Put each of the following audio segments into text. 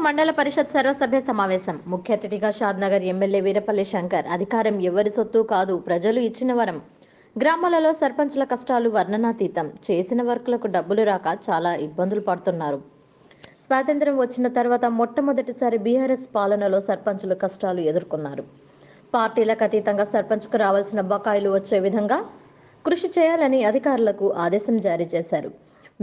మండల పరిషత్ సర్వసభ్య సమావేశం. ముఖ్య అతిథిగా షాద్నగర్ ఎమ్మెల్యే వీరపల్లి శంకర్. అధికారం ఎవరి సొత్తు కాదు, ప్రజలు ఇచ్చిన వరం. గ్రామాలలో సర్పంచ్ల కష్టాలు వర్ణనాతీతం. చేసిన వర్కులకు డబ్బులు రాక చాలా ఇబ్బందులు పడుతున్నారు. స్వాతంత్ర్యం వచ్చిన తర్వాత మొట్టమొదటిసారి బీఆర్ఎస్ పాలనలో సర్పంచులు కష్టాలు ఎదుర్కొన్నారు. పార్టీలకు అతీతంగా సర్పంచ్కు రావాల్సిన బకాయిలు వచ్చే విధంగా కృషి చేయాలని అధికారులకు ఆదేశం జారీ చేశారు.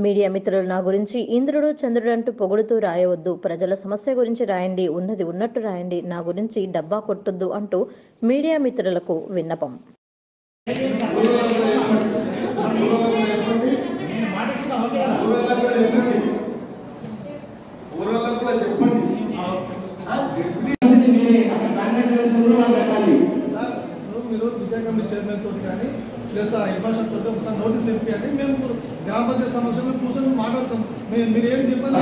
మీడియా మిత్రులు నా గురించి ఇంద్రుడు చంద్రుడు అంటూ పొగుడుతూ రాయవద్దు, ప్రజల సమస్య గురించి రాయండి, ఉన్నది ఉన్నట్టు రాయండి, నా గురించి డబ్బా కొట్టొద్దు అంటూ మీడియా మిత్రులకు విన్నపం. చైర్మన్ తోటి కానీ ప్లస్ ఇన్ఫర్మేషన్ తోటి ఒకసారి నోటీస్ తెప్పియండి. మేము గ్రామ పంచాయతీ సమస్యలు కూర్చొని మాట్లాడతాం. మీరు ఏం చెప్పాలి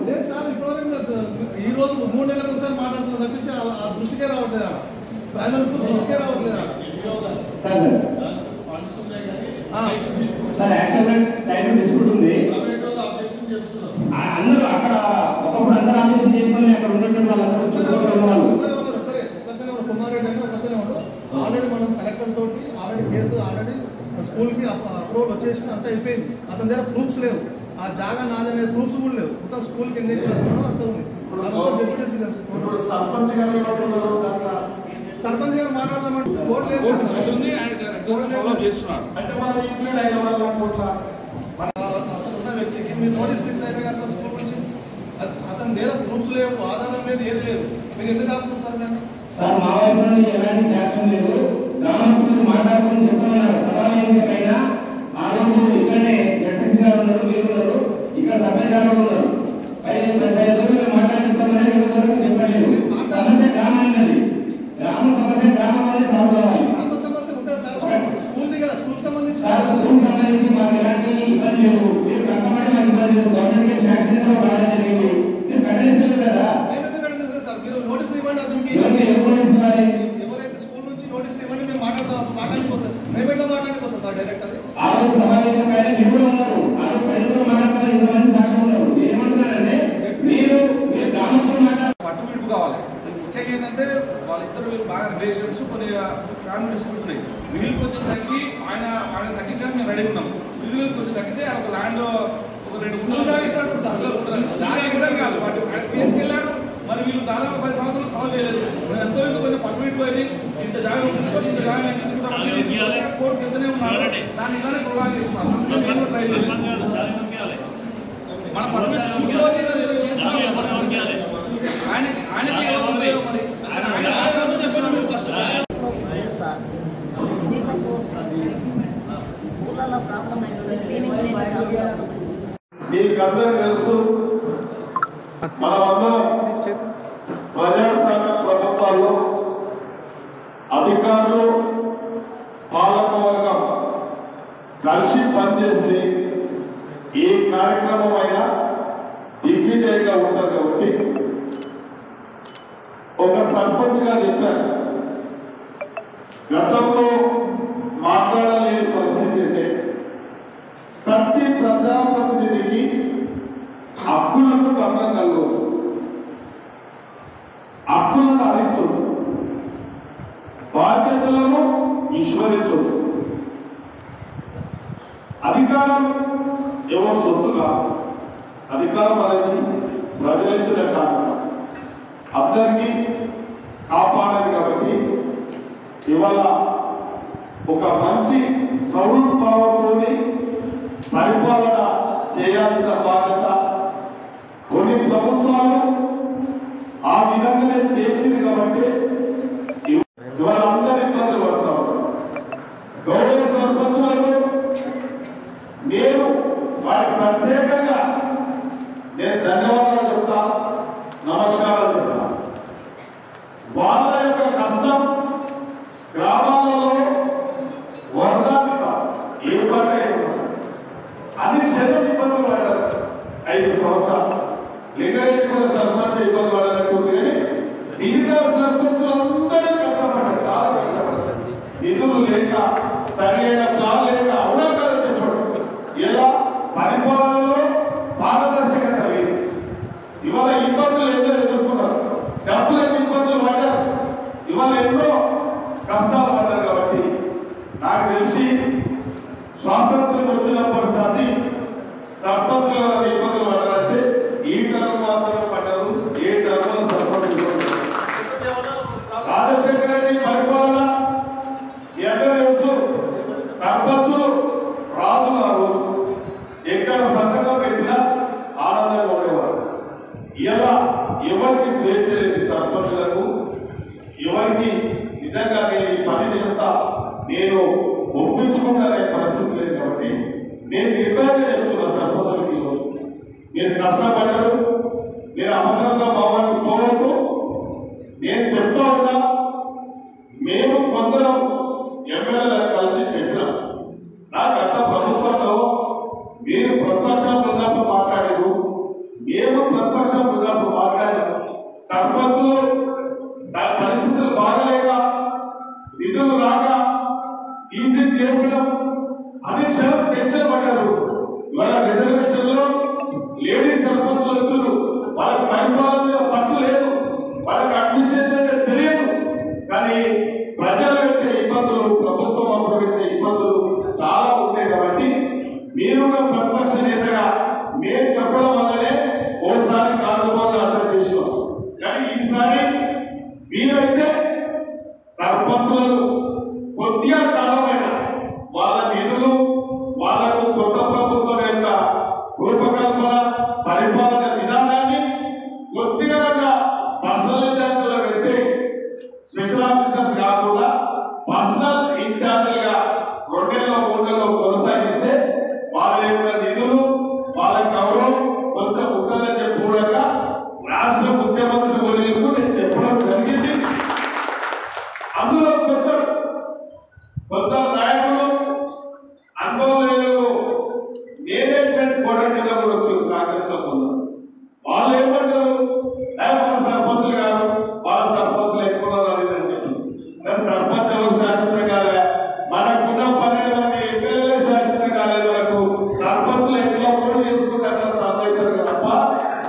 లేదు సార్, ఇప్పటివరకు ఈ రోజు 3 నెలలకు ఒకసారి మాట్లాడుతున్నా తప్పించి ఆ దృష్టికే రావట్లేదు, ప్రైమరీ స్కూల్ దృష్టికే రావట్లేదు. అందరూ అక్కడ ఒకప్పుడు అందరూ ఆపరేషన్ చేసుకొని అక్కడ ఉన్నటువంటి కుమారెడ్డి అని ఒకతనే వాడు. ఆల్రెడీ మనం కలెక్టర్ తోటి ఆల్రెడీ కేసు ఆల్రెడీ స్కూల్కి అప్రూవల్ వచ్చేసి అంతా అయిపోయింది. అతని దగ్గర ప్రూఫ్స్ లేవు, ఆ జాగా నాదనే ప్రూఫ్స్ కూడా లేవు. మొత్తం స్కూల్కి ఎన్ని అంత ఉంది. డిప్యూటీస్కి తెలుసు. సర్పంచ్ గారు మాట్లాడదామంటే అంటే మనం ఇంక్లూడ్ అయిన వాళ్ళ ఉన్న వ్యక్తికి మీరు నోటీస్ ఫిక్స్ అయిపోయి కదా సార్ స్కూల్ గురించి. అతని దగ్గర ప్రూఫ్స్ లేవు, ఆధారం లేదు, ఏది లేదు. మీరు ఎందుకు ఆపుకుంటారు దాన్ని? సార్ మా వైపు నుండి ఎలాంటి త్యాగం లేదు. గ్రామస్తులు మాట్లాడుకుని చెప్తున్నారు. సభావేదికైనా ఆ రోజు ఇక్కడనే జడ్పీసీ గారు ఉన్నారు, మీరు ఉన్నారు, ఇక్కడ సభ్యులు ఉన్నారు. మేము మాట్లాడుతామని చెప్పలేదు. సమస్య గ్రామాన్ని, గ్రామ సమస్య గ్రామంలోనే సాల్వ్ కావాలి. గ్రామ సమస్య ఉంటుంది సార్, స్కూల్ది కదా, స్కూల్ సంబంధించి మాకు ఎలాంటి ఇబ్బంది లేదు. మీరు కట్టమని మాకు ఇబ్బంది లేదు. గవర్నమెంట్ శాంక్షన్ కూడా రావడం జరిగింది. మీరు కట్టడిస్తారు కదా. మీరు నోటీస్ ఇవ్వండి అతనికి. ఎవరైతే స్కూల్ నుంచి నోటీస్ ఇవ్వండి, మేము మాట్లాడుకోవచ్చు. మేము ఎట్లా మాట్లాడుకోవచ్చు సార్ డైరెక్ట్? అది ఆ రోజు సమావేశంగా మీరు ఉన్నారు, ఆ రోజు ప్రజలు మాట్లాడుతున్నారు, ఇంతమంది సాక్ష్యం ఉన్నారు. ఏమంటున్నారంటే మీరు గ్రామస్తులు పట్టుబిడుపు కావాలి. ముఖ్యంగా ఏంటంటే వాళ్ళిద్దరు వీళ్ళు బాగా రిలేషన్స్ కొన్ని ఫ్యామిలీ డిస్ప్యూట్స్ ఉన్నాయి. వీళ్ళు కొంచెం తగ్గి ఆయన తగ్గించడానికి మేము రెడీ ఉన్నాం. వీళ్ళు కొంచెం తగ్గితే ఒక ల్యాండ్ ఒక 2 స్కూల్ కాదు వాటి ఆయన తీసుకెళ్ళాడు. మరి వీళ్ళు దాదాపు 10 సంవత్సరాలు సాల్వ్ చేయలేదు. ఎంతో కొంచెం పట్టుబిట్టు పోయి ఇంత జాగ్రత్త తీసుకొని ఇంత జాగ్రత్త తీసుకుంటాం. కోర్టు కిందనే ఉన్నారు, దాన్ని ఇలానే ప్రొలాంగ్ చేస్తున్నారు. ట్రై చేయలేదు. మన పట్టుబిట్టు స్కూళ్ళలో ప్రాబ్లం అవుతుంది, క్లీనింగ్ చాలా ప్రాబ్లం. మీకందరూ తెలుసు, మనమందరం ప్రజాస్వామ్య ప్రభుత్వాల్లో అధికారులు పాలకవర్గం కలిసి పనిచేసి ఏ కార్యక్రమం అయినా దిగ్విజయంగా ఉంటుంది. కాబట్టి ఒక సర్పంచ్ గా చెప్పారు, గతంలో మాట్లాడలేని పరిస్థితి అంటే ప్రతి ప్రజాప్రతినిధికి హక్కులకు భంగం కలగదు, హక్కులను హరించదు, బాధ్యతలను విస్మరించదు. అధికారం ఏవో సొత్తు కాదు, అధికారం అనేది ప్రజలించిన కారణం అందరికీ కాపాడాలి. కాబట్టి ఇవాళ ఒక మంచి స్వరూపభావంతో పరిపాలన చేయాల్సిన బాధ్యత కొన్ని ప్రభుత్వాలు ఆ విధంగానే చేసింది. కాబట్టి ఇవాళ అందరూ ఇబ్బందులు పడుతున్నారు. గౌరవ సర్పంచులకు నేను వారికి ప్రత్యేకంగా నేను ధన్యవాదాలు చెప్తా, నమస్కారాలు చెప్తా. వాళ్ళ యొక్క కష్టం గ్రామాలలో వర్ణాతీత ఏ పంట అన్ని క్షేత్రం ఇబ్బందులు పడ్డారు. 5 సంవత్సరాలు లింగారెడ్డి కూడా సర్పంచ్ ఇబ్బంది పడాలనుకుంది, కానీ మిగతా సర్పంచులందరూ కష్టపడ్డారు, చాలా కష్టపడ్డారు. నిధులు లేక, సరైన ప్లాన్ లేక, అవునా కదా చెప్పండి. ఎలా పరిపాలన ఎక్కడ సంతకం పెట్టినా ఆనందంగా ఉండేవారు. ఇలా ఎవరికి స్వేచ్ఛ లేదు, సర్పంచులకు ఎవరికి నిజంగా నేను ఈ పని చేస్తా, నేను ఒప్పించుకుంటానే పరిస్థితి లేదు. కాబట్టి నేను నిర్భయంగా చెప్తున్నా సర్పంచులకి, ఈరోజు మీరు కష్టపడ్డారు, నేను అభద్రంగా భావాన్ని పోవద్దు. నేను చెప్తా ఉన్నా, మేము కొందరం ఎమ్మెల్యేలకు కలిసి చెప్పినాం, నా గత ప్రభుత్వంలో మీరు ప్రతిపక్షంలో ఉన్నప్పుడు మాట్లాడారు, మేము ప్రతిపక్షంలో ఉన్నప్పుడు మాట్లాడారు. సర్పంచులు దాని పరిస్థితులు బాగలేక, నిధులు రాక, ఫీజు చేసడం అనే క్షణం టెన్షన్ పడ్డారు. ఇవాళ రిజర్వేషన్లో లేడీస్ సర్పంచులు వచ్చారు, వాళ్ళకి పరిపాలన పట్టు లేదు, వాళ్ళకి అడ్మినిస్ట్రేషన్ అంటే తెలియదు. కానీ ప్రజలు పెట్టే ఇబ్బందులు, ప్రభుత్వం అప్పుడు పెట్టే ఇబ్బందులు చాలా ఉంటాయి. కాబట్టి మీరు ప్రతిపక్ష నేతగా నేను చెప్పడం వల్లనే ఓసారి కాదుబాటు అర్థం చేసాం. కానీ ఈసారి మీరైతే సర్పంచులను కొద్దిగా కాలమైన వాళ్ళ నిధులు, వాళ్లకు కొత్త ప్రభుత్వం యొక్క రూపకల్పన, పరిపాలన విధానాన్ని కొద్దిగా పర్సనల్ ఇన్ఛార్జీలో పెడితే, స్పెషల్ ఆఫీసర్స్ కాకుండా పర్సనల్ ఇన్ఛార్జీలుగా 2 నెలల్లో 3 నెలల్లో కొనసాగిస్తే వాళ్ళ యొక్క నిధులు, వాళ్ళ గౌరవం కొంచెం ఉంటుందని చెప్పి కూడా రాష్ట్ర ముఖ్యమంత్రి వర్యులకు నేను చెప్పడం జరిగింది. అందులో కొంత నాయకులు, అనుభవం మేనేజ్మెంట్ కూడా కింద కూడా వచ్చారు కాంగ్రెస్ లో. వాళ్ళు ఏమంటారు, మన సర్పంచులు కాదు, వాళ్ళ సర్పంచులు ఎక్కువ సర్పంచ్ ఎవరు శాశ్వత కాలే, మనకున్న 12 మంది ఎమ్మెల్యేలే శాశ్వత కాలేదు. మనకు సర్పంచులు ఎక్కువ కూడా చేసుకుంటే అట్లా టర్న్ అవుతారు తప్ప,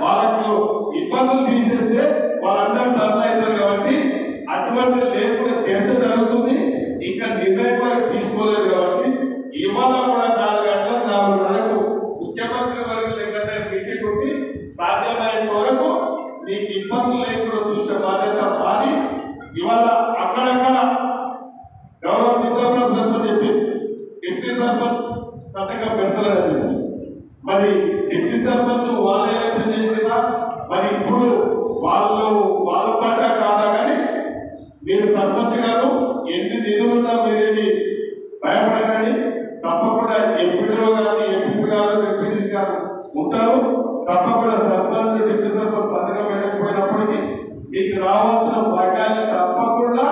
వాళ్ళకు ఇబ్బందులు తీసేస్తే వాళ్ళందరూ టర్న్ అవుతారు. కాబట్టి అటువంటి లేకుండా చర్చ జరుగుతుంది, ఇంకా నిర్ణయం కూడా తీసుకోలేదు. కాబట్టి ఇవాళ కూడా 4 గంటలకు 4 గంటలకు ముఖ్యమంత్రి వర్గం దగ్గరనే మీటింగ్ కొట్టి సాధ్యమైనంత వరకు మీకు ఇబ్బందులు లేకుండా చూసే బాధ్యత మాది. ఇవాళ అక్కడక్కడ గౌరవ చిత్రపూర్ సర్పంచ్ చెప్పి డిప్యూటీ సర్పంచ్ సంతకం పెడతలేదు. మరి డిప్యూటీ సర్పంచ్ వాళ్ళు ఎలక్షన్ చేసినా మరి ఇప్పుడు వాళ్ళ పట్ట కాదా. కానీ మీరు సర్పంచ్ గారు ఎన్ని నిధులున్నా మీరేది భయపడకండి. తప్పకుండా ఎంపీడీఓ గారు, ఎంపీ గారు, ఎంపీడీసీ గారు ఉంటారు. తప్పకుండా సర్పంచ్, డిప్యూటీ సర్పంచ్ సంతకం పెట్టకపోయినప్పటికీ మీకు రావాల్సిన భాగ్యాన్ని తప్పకుండా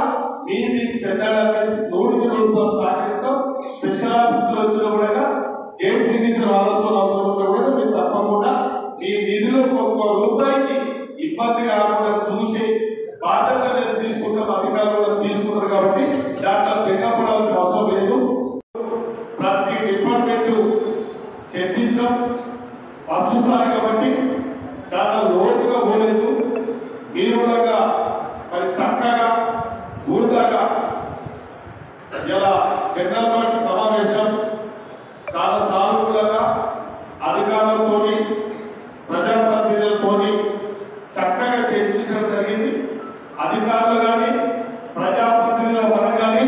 మీకు చెందడానికి 100% సహకరిస్తాం. స్పెషల్ ఆఫీసులు వచ్చినా కూడా డేట్ సిగ్నేచర్ వాళ్ళతో అవసరం ఉన్నా కూడా మీరు తప్పకుండా మీ నిధులు ఒక్క రూపాయికి ఇబ్బంది కాకుండా చూసి బాధ్యత నేను తీసుకుంటాం, అధికారులు కూడా తీసుకుంటారు. కాబట్టి దాంట్లో తెగపడాల్సిన అవసరం లేదు. ప్రతి డిపార్ట్మెంట్ చర్చించడం ఫస్ట్ సారి కాబట్టి చాలా లోతుగా పోలేదు. మీరు కూడా మరి చక్కగా ఊరుదాకా ఇలా జనరల్ బాడీ సమావేశం చాలా సానుకూలంగా అధికారులతో, ప్రజాప్రతినిధులతో చక్కగా చర్చించడం జరిగింది. అధికారులు కానీ, ప్రజాప్రతినిధుల మనం కానీ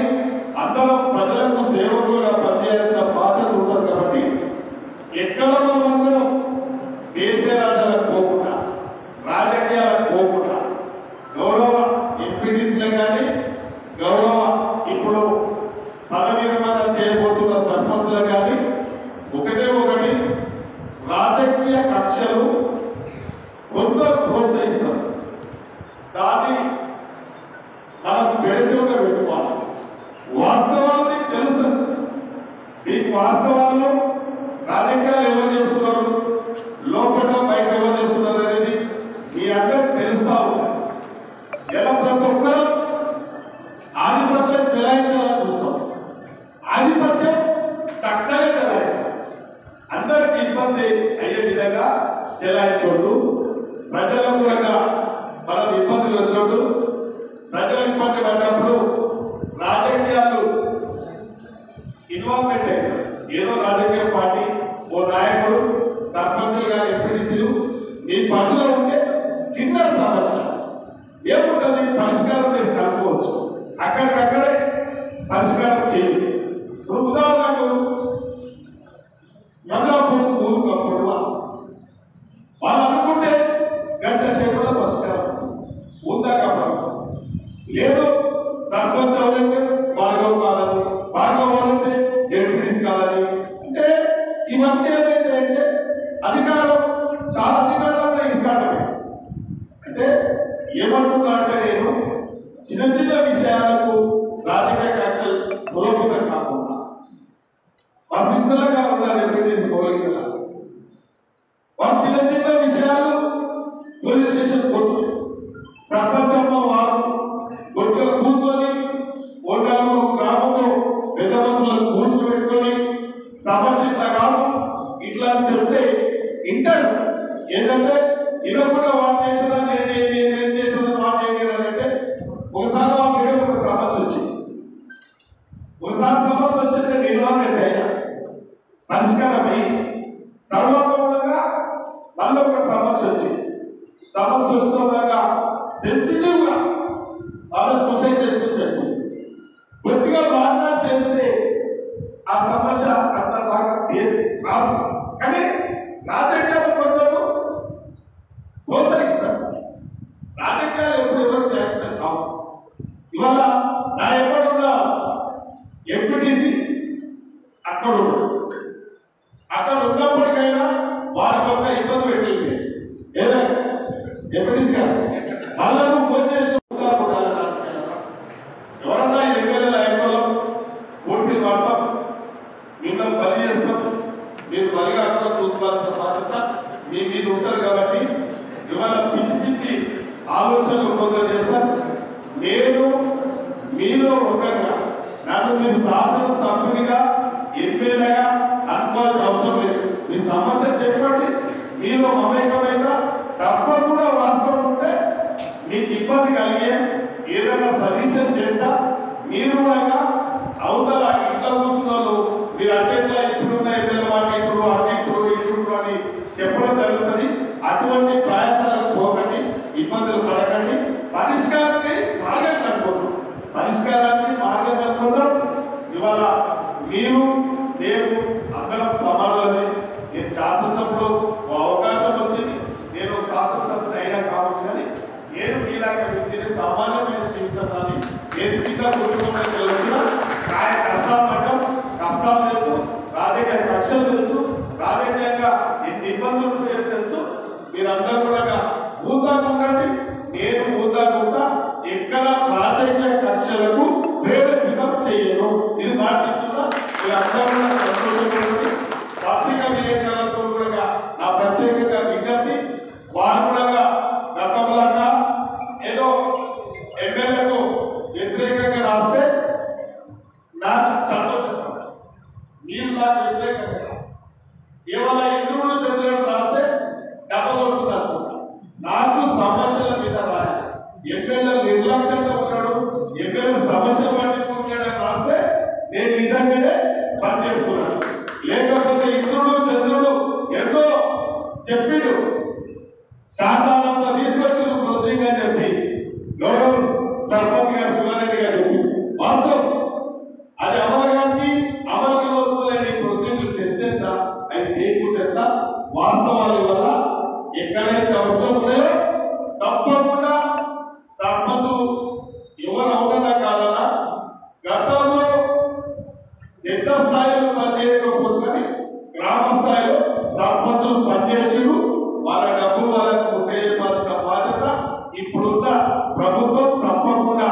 అందరం ప్రజలకు సేవకులుగా పనిచేయాల్సిన బాధ్యత ఉంటుంది. కాబట్టి ఎక్కడ మనమందరం దేశ రాజ్యాలకు పోకుండా, రాజకీయాలకు పోకుండా, గౌరవ ఎంపీటీసీలు కానీ, గౌరవ ఇప్పుడు పదవి నిర్మాణం చేయబోతున్న సర్పంచులు కానీ ఒకటి రాజకీయ కక్షలు కొందరు ప్రోత్సహిస్తారు. దాన్ని మనం పెడచెవుగా పెట్టుకోవాలి. వాస్తవాలు మీకు తెలుస్తుంది. మీకు వాస్తవాలు రాజకీయాలు ఎవరు చేస్తున్నారు, లోపల బయట ఎవరు చేస్తున్నారు అనేది మీ అందరికి తెలుస్తా ఉంటుంది. ఎలా ప్రతి ఒక్కరు ఆధిపత్యం చెలాయించాలని చూస్తాం. ఆధిపత్యం చక్కగా చెలాయించాలి, అందరికి ఇబ్బంది అయ్యే విధంగా చెలాయించవద్దు. ప్రజలకు కూడా మనం ఇబ్బందులు వద్దొద్దు. ప్రజలు ఇబ్బంది పడ్డప్పుడు రాజకీయాలు ఇన్వాల్వ్మెంట్ అయ్యారు. ఏదో రాజకీయ పార్టీ, ఓ నాయకుడు, సర్పంచులు కానీ, ఎంపీటీసీలు మీ పనులో ఉంటే చిన్న సమస్య ఏముంటుంది, పరిష్కారం మీరు కనుక్కోవచ్చు. అక్కడికక్కడే పరిష్కారం చేయండి. ఉదాహరణకు మద్రాసు ఊరు అధికారం చాలా అధికారం కూడా అధికారమే. అంటే ఏమంటున్నా అంటే నేను చిన్న చిన్న విషయాలకు రాజకీయ కక్షలు పురోగతం కాకుండా అఫీసర్లుగా ఉన్నారు ఎంపీటీసీ పోలికల వారు చిన్న చిన్న విషయాలు పోలీస్ స్టేషన్ పోతుంది. సర్పంచ్ అమ్మ వారు గొడ్డలు కూర్చొని ఓటాలు గ్రామంలో పెద్ద మనుషులను కూర్చుని పెట్టుకొని సమస్య ఇట్లా కాదు ఇట్లా అని చెప్తే ఇంటారు. ఏంటంటే ఇవ్వకుండా వాడు చేసేదాన్ని నేను చేసేదాన్ని వాడు చేయడం అంటే ఒకసారి వాళ్ళ దగ్గర ఒక సమస్య వచ్చింది. ఒకసారి సమస్య వచ్చింటే నిర్వహణ అయినా పరిష్కారమై తర్వాత కూడా మళ్ళీ ఒక సమస్య వచ్చింది. సమస్య వస్తుండగా సెన్సిటివ్ గా వాళ్ళ సొసైటీ చేసుకొచ్చాడు. కొద్దిగా మాట్లాడి చేస్తే ఆ సమస్య అంత దాకా రాదు. కానీ రాజకీయాలు కొందరు ప్రోత్సహిస్తారు. రాజకీయాలు ఎప్పుడు ఎవరు చేస్తారు కావు. ఇవాళ నా ఎక్కడున్న ఎంపీటీసీ అక్కడ ఉన్నప్పటికైనా వారికి ఒక ఇబ్బంది పెట్టలేదు. ఏదో ఎంపీటీసీ గారు వాళ్ళకు ఫోన్ చేసి ఎవరన్నా ఎమ్మెల్యేల ఐక్యంలో ఓట్లు పడతాం, మిమ్మల్ని బలి చేస్తాం, మీరు బలిగా కూడా చూసుకోవాల్సిన బాధ్యత మీ మీద ఉంటుంది. కాబట్టి ఇవాళ పిచ్చి పిచ్చి ఆలోచనలు కొందరు చేస్తారు. నేను మీలో ఒకగా నన్ను మీరు శాసనసభ్యునిగా ఎమ్మెల్యేగా అనుకోవాల్సిన అవసరం లేదు. మీ సమస్య చెప్పండి, మీలో మమేకమైన తప్పకుండా వాస్తవం ఉంటే మీకు ఇబ్బంది కలిగే ఏదైనా సజెషన్ చేస్తా. మీరు కూడా అవతల ఇంట్లో కూర్చున్న మీరు అట్టెట్లా ఇప్పుడున్న ఎమ్మెల్యే మాట ఇప్పుడు అటు ఇప్పుడు అని చెప్పడం జరుగుతుంది. అటువంటి ప్రయాసాలకు పోకండి, ఇబ్బందులు పడకండి. పరిష్కారానికి మార్గం కనుక్కుందాం. ఇవాళ మీరు నేను అందరం సమానులని. నేను శాసనసభలో అవకాశం వచ్చింది, నేను శాసనసభ్యుని అయినా కావచ్చు. కానీ నేను మీలాగా వ్యక్తిని సామాన్యమైన జీవితాన్ని నేను చిన్న కుటుంబంలో తెలిసిన కష్టాలు పడ్డం, కష్టాలు తెలుసు, రాజకీయ కక్షలు తెలుసు, రాజకీయంగా ఎన్ని ఇబ్బందులు ఉంటాయో తెలుసు. మీరందరూ కూడా ఊదాకు ఉండండి, నేను ఊదాకుండా ఎక్కడ రాజకీయ కక్షలకు ప్రేరేపితం చేయను. ఇది మాటిస్తున్నా. మీరందరూ సంతోషపడండి. పత్రికా విలేకరులతో కూడా నా ప్రత్యేకంగా విజ్ఞప్తి, వారు కూడా గతంలాగా ఏదో ఎమ్మెల్యేకు వ్యతిరేకంగా రాస్తే నాకు సంతోషం. మీరు నాకు వ్యతిరేకంగా కేవలం ఇంద్రుడు చంద్రుడు రాస్తే డబ్బులు కొడుతున్నారు. నాకు సమస్యల మీద రాయాలి. ఎమ్మెల్యే నిర్లక్ష్యంగా ఉన్నాడు, ఎమ్మెల్యే సమస్యలు పట్టించుకుంటాడని రాస్తే నేను నిజంగానే పనిచేస్తున్నాను. లేకపోతే ఇంద్రుడు చంద్రుడు ఎన్నో చెప్పిండు, శాతానంతా తీసుకొచ్చి ప్రొసీడింగ్ అని చెప్పి గౌరవ సర్పంచ్ గారు శివారెడ్డి గారు చెప్పి వాస్తవం అది అమలుగానికి అమలుకి వస్తుందని ప్రొసీడింగ్లు తెస్తేంత అది తేకుంటేంత వాస్తవాల వల్ల ఎక్కడైతే అవసరం ఉన్నాయో తప్పకుండా సర్పంచులు ఎవరు అవునా కాదన్నా గతంలో పెద్ద స్థాయిలో పనిచేయకపోవచ్చు, కానీ గ్రామ స్థాయిలో సర్పంచులు పనిచేసి వాళ్ళ డబ్బులు వాళ్ళకు ఉపయోగించాల్సిన బాధ్యత ఇప్పుడున్న ప్రభుత్వం తప్పకుండా.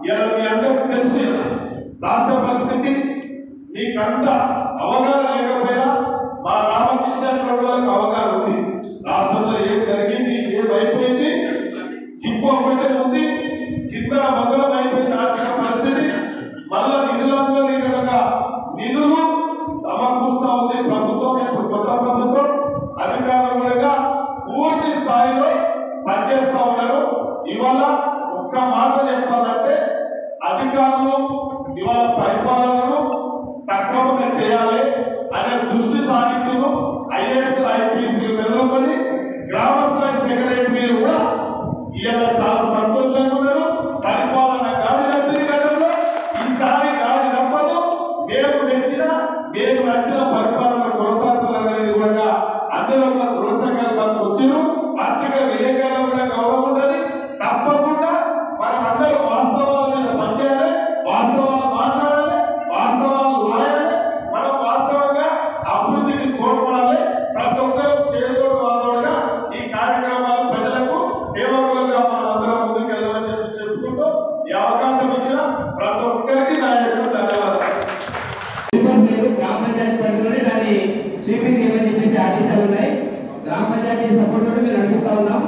ఇలా మీ అందరికీ తెలుసు రాష్ట్ర పరిస్థితి, మీకంత అవగాహన లేకపోయినా మా రామకృష్ణ వాళ్ళకి అవగాహన ఉంది. రాష్ట్రంలో ఏం జరిగింది, ఏమైపోయింది, చిప్పు ఒకటే ఉంది, చింతన బదలం అయిపోయింది ఆర్థిక పరిస్థితి. మళ్ళా నిధులందరూ నిధులు సమకూరుస్తా ఉంది ప్రభుత్వం. ఇప్పుడు కొత్త ప్రభుత్వం అధికారులుగా పూర్తి స్థాయిలో పనిచేస్తా ఉన్నారు. ఇవాళ ఒక్క మాట చెప్పాలంటే అధికారులు ఇవాళ పరిపాలనను సక్రమంగా చేయాలి అనే దృష్టి సాధించను. ఐఏఎస్ ఐపీఎస్లు నెలకొని గ్రామ స్థాయి సెక్రటరీలు కూడా ఇవాళ చాలా సంతోషంగా ఉన్నారు. పరిపాలన గాడి తప్పింది గతంలో, ఈసారి గాడి తప్పదు. మేము నచ్చిన పరిపాలన కొనసాగుతుందనేది కూడా అందరూ ఒక దృఢసంకల్పానికి వచ్చారు. పత్రిక విలేకరులు కూడా గౌరవం ఉంటుంది. తప్పకుండా మనం అందరూ వాస్తవాల మీద పనిచేయాలి, వాస్తవాలు మాట్లాడాలి, వాస్తవాలు రాయాలి. మనం వాస్తవంగా అభివృద్ధికి తోడ్పడాలి. ప్రతి ఒక్కరూ పంచాయతీ సపోర్ట్ తోటి మేము నడిపిస్తా ఉన్నాం.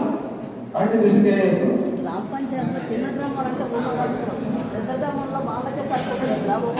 కాబట్టి దృష్టి తెలియజేస్తాం. గ్రామ పంచాయతీలో చిన్న గ్రామాలంటే ఊళ్ళో కలుస్తాం, పెద్ద గ్రామంలో వాళ్ళకే సరిపోతుంది. గ్రామంలో